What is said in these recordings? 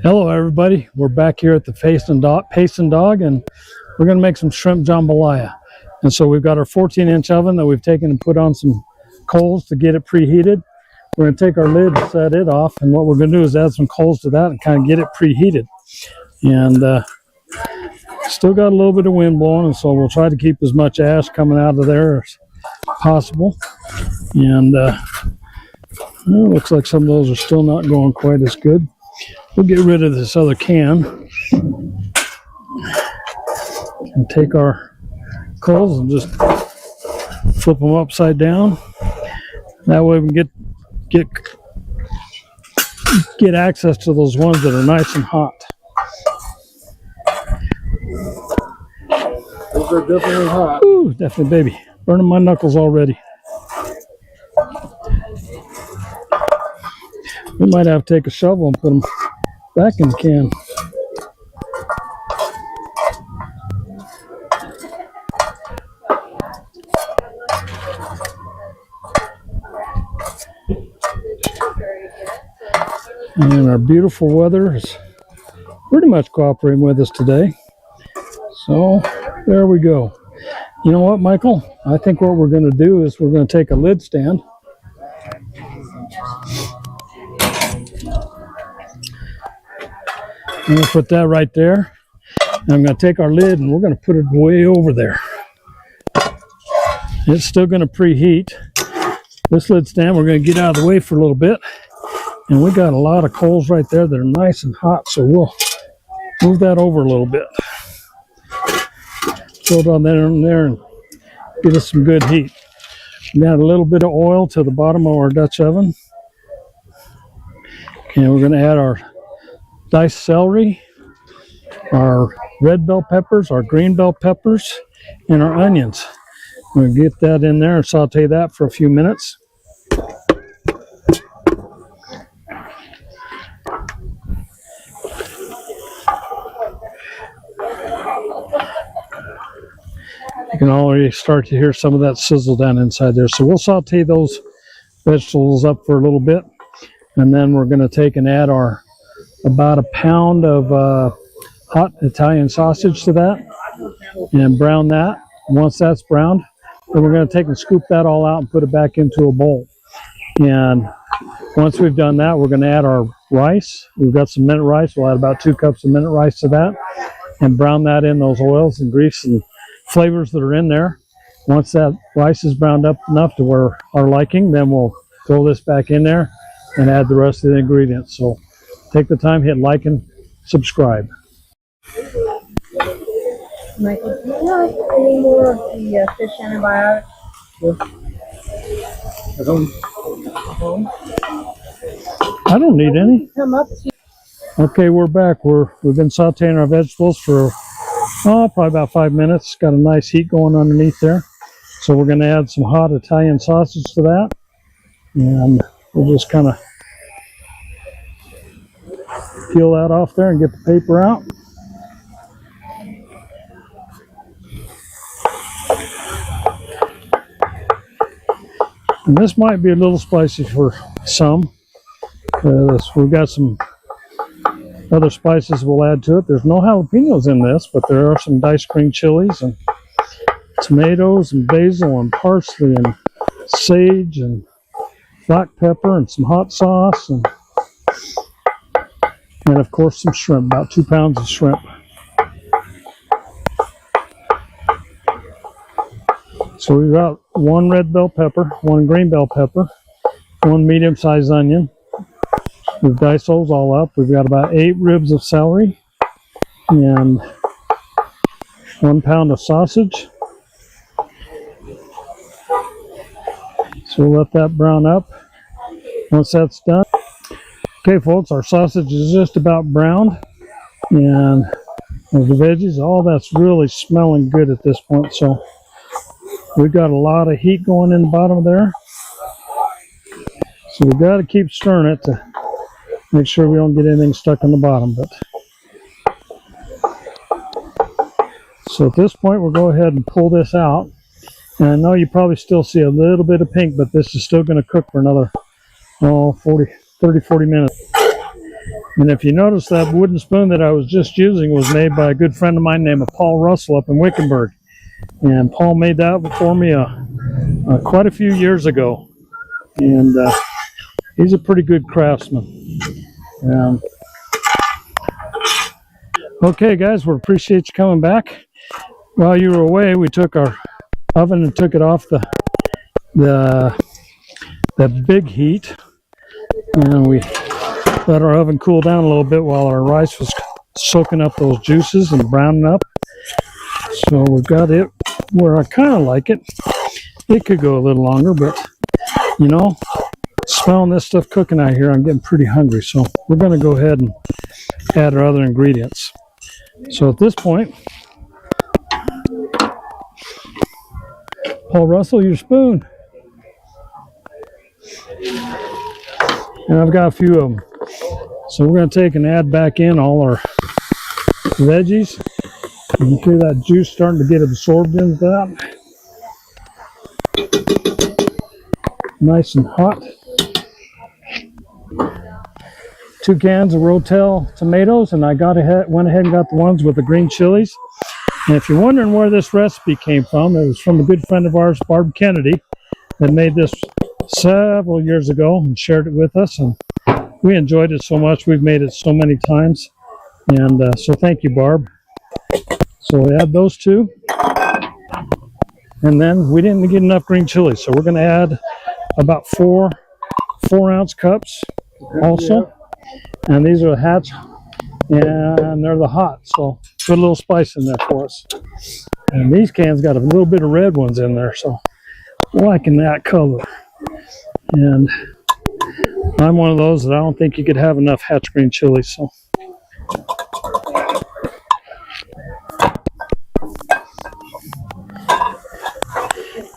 Hello everybody, we're back here at the Pace and Dog, and we're going to make some shrimp jambalaya. And so we've got our 14-inch oven that we've taken and put on some coals to get it preheated. We're going to take our lid and set it off, and what we're going to do is add some coals to that and kind of get it preheated. And still got a little bit of wind blowing, and so we'll try to keep as much ash coming out of there as possible. And it looks like some of those are still not going quite as good. We'll get rid of this other can and take our coals and just flip them upside down. That way we can get access to those ones that are nice and hot. Those are definitely hot. Ooh, definitely, baby. Burning my knuckles already. We might have to take a shovel and put them back in the can. And our beautiful weather is pretty much cooperating with us today. So there we go. You know what, Michael? I think what we're going to do is we're going to take a lid stand. I'm going to put that right there. And I'm going to take our lid and we're going to put it way over there. It's still going to preheat. This lid stand, we're going to get out of the way for a little bit. And we got a lot of coals right there that are nice and hot, so we'll move that over a little bit. Throw it on there and get us some good heat. We got a little bit of oil to the bottom of our Dutch oven. And we're going to add our diced celery, our red bell peppers, our green bell peppers, and our onions. We're going to get that in there and saute that for a few minutes. You can already start to hear some of that sizzle down inside there. So we'll saute those vegetables up for a little bit. And then we're going to take and add our about a pound of hot Italian sausage to that and brown that. Once that's browned, then we're going to take and scoop that all out and put it back into a bowl. And once we've done that, we're going to add our rice. We've got some minute rice. We'll add about 2 cups of minute rice to that and brown that in those oils and grease and flavors that are in there. Once that rice is browned up enough to where our liking, then we'll throw this back in there and add the rest of the ingredients. So take the time, hit like and subscribe. Michael, do you have any more of the fish antibiotics? I don't need any. Come up to Okay, we're back. We've been sauteing our vegetables for probably about 5 minutes. Got a nice heat going underneath there. So we're going to add some hot Italian sausage to that. And we'll just kind of peel that off there and get the paper out. And this might be a little spicy for some. We've got some other spices we'll add to it. There's no jalapenos in this, but there are some diced green chilies and tomatoes and basil and parsley and sage and black pepper and some hot sauce and of course some shrimp, about 2 pounds of shrimp. So we've got 1 red bell pepper, 1 green bell pepper, 1 medium-sized onion. We've diced those all up. We've got about 8 ribs of celery and 1 pound of sausage. So we'll let that brown up. Once that's done, okay folks, our sausage is just about browned, and the veggies, all that's really smelling good at this point. So we've got a lot of heat going in the bottom there. So we've got to keep stirring it to make sure we don't get anything stuck on the bottom. So at this point, we'll go ahead and pull this out. And I know you probably still see a little bit of pink, but this is still going to cook for another 30, 40 minutes. And if you notice, that wooden spoon that I was just using was made by a good friend of mine named Paul Russell up in Wickenburg. And Paul made that for me quite a few years ago. And he's a pretty good craftsman. Okay, guys, we appreciate you coming back. While you were away, we took our oven and took it off the big heat, and we let our oven cool down a little bit while our rice was soaking up those juices and browning up. So we've got it where I kind of like it. It could go a little longer, but you know, smelling this stuff cooking out here, I'm getting pretty hungry. So we're going to go ahead and add our other ingredients. So at this point, Paul Russell, your spoon. And I've got a few of them. So we're going to take and add back in all our veggies. You can see that juice starting to get absorbed into that. Nice and hot. 2 cans of Rotel tomatoes, and I went ahead and got the ones with the green chilies. And if you're wondering where this recipe came from, it was from a good friend of ours, Barb Kennedy, that made this several years ago and shared it with us. And we enjoyed it so much. We've made it so many times. And so thank you, Barb. So we add those 2. And then we didn't get enough green chilies, so we're going to add about 4 4-ounce cups also. And these are the Hatch, and they're the hot, so put a little spice in there for us. And these cans got a little bit of red ones in there, so liking that color. And I'm one of those that I don't think you could have enough Hatch green chilies. So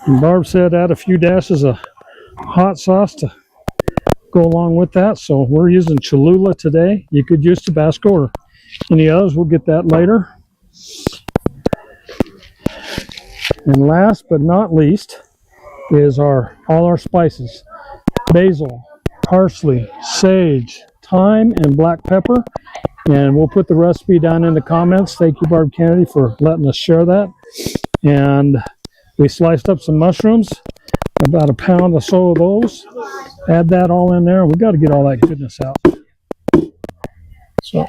and Barb said add a few dashes of hot sauce to go along with that. So we're using Cholula today. You could use Tabasco or any others. We'll get that later. And last but not least is all our spices: basil, parsley, sage, thyme, and black pepper. And we'll put the recipe down in the comments. Thank you, Barb Kennedy, for letting us share that. And we sliced up some mushrooms, about a pound or so of those. Add that all in there. We've got to get all that goodness out. So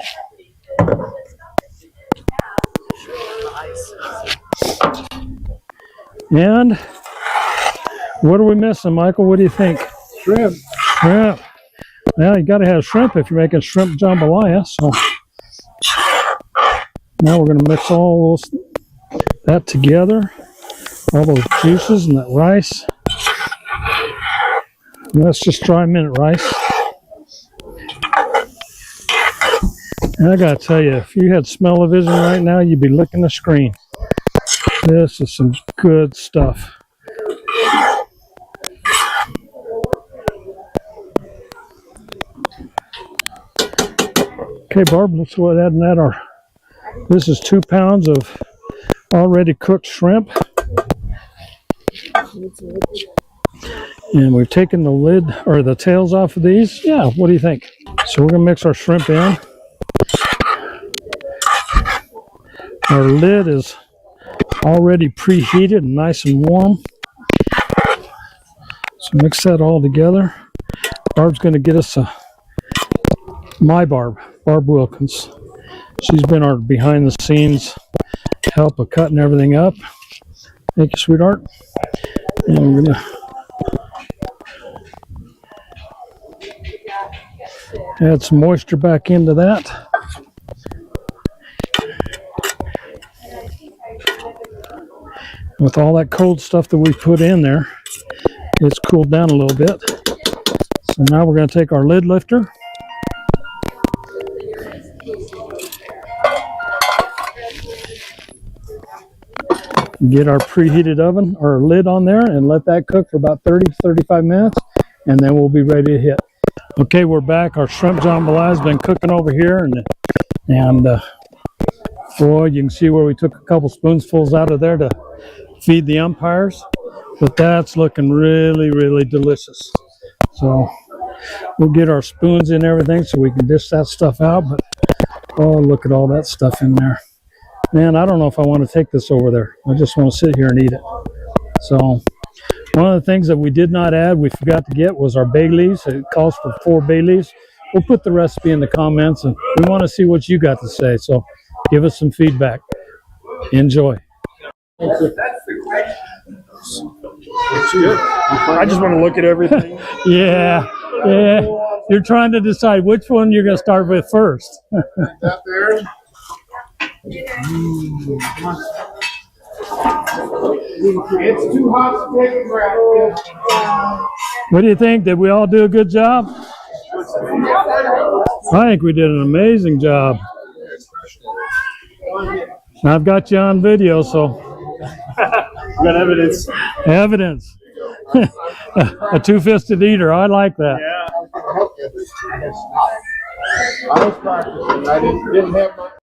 and what are we missing, Michael? What do you think? Shrimp. Shrimp. Now you got to have shrimp if you're making shrimp jambalaya. So now we're going to mix all that together, all those juices and that rice. And that's just dry minute rice. And I got to tell you, if you had smell-o-vision right now, you'd be licking the screen. This is some good stuff. Okay, Barb, let's go ahead and add this is 2 pounds of already cooked shrimp. And we've taken the lid or the tails off of these. Yeah, what do you think? So we're going to mix our shrimp in. Our lid is already preheated and nice and warm. So mix that all together. Barb's going to get us Barb Wilkins. She's been our behind the scenes help of cutting everything up. Thank you, sweetheart. And we're going to add some moisture back into that. With all that cold stuff that we put in there, it's cooled down a little bit. So now we're going to take our lid lifter. Get our preheated oven or lid on there and let that cook for about 30 to 35 minutes, and then we'll be ready to hit. Okay, we're back. Our shrimp jambalaya has been cooking over here, and boy, you can see where we took a couple spoonfuls out of there to feed the umpires, but that's looking really, really delicious. So we'll get our spoons and everything so we can dish that stuff out. But oh, look at all that stuff in there. Man, I don't know if I want to take this over there. I just want to sit here and eat it. So one of the things that we did not add, we forgot to get, was our bay leaves. It calls for 4 bay leaves. We'll put the recipe in the comments, and we want to see what you got to say. So give us some feedback. Enjoy. I just want to look at everything. Yeah. You're trying to decide which one you're going to start with first. That there. It's too hot to take a breath. What do you think? Did we all do a good job? I think we did an amazing job. I've got you on video, so. Got evidence. Evidence. A two-fisted eater. I like that. Yeah. I was practicing. I didn't have my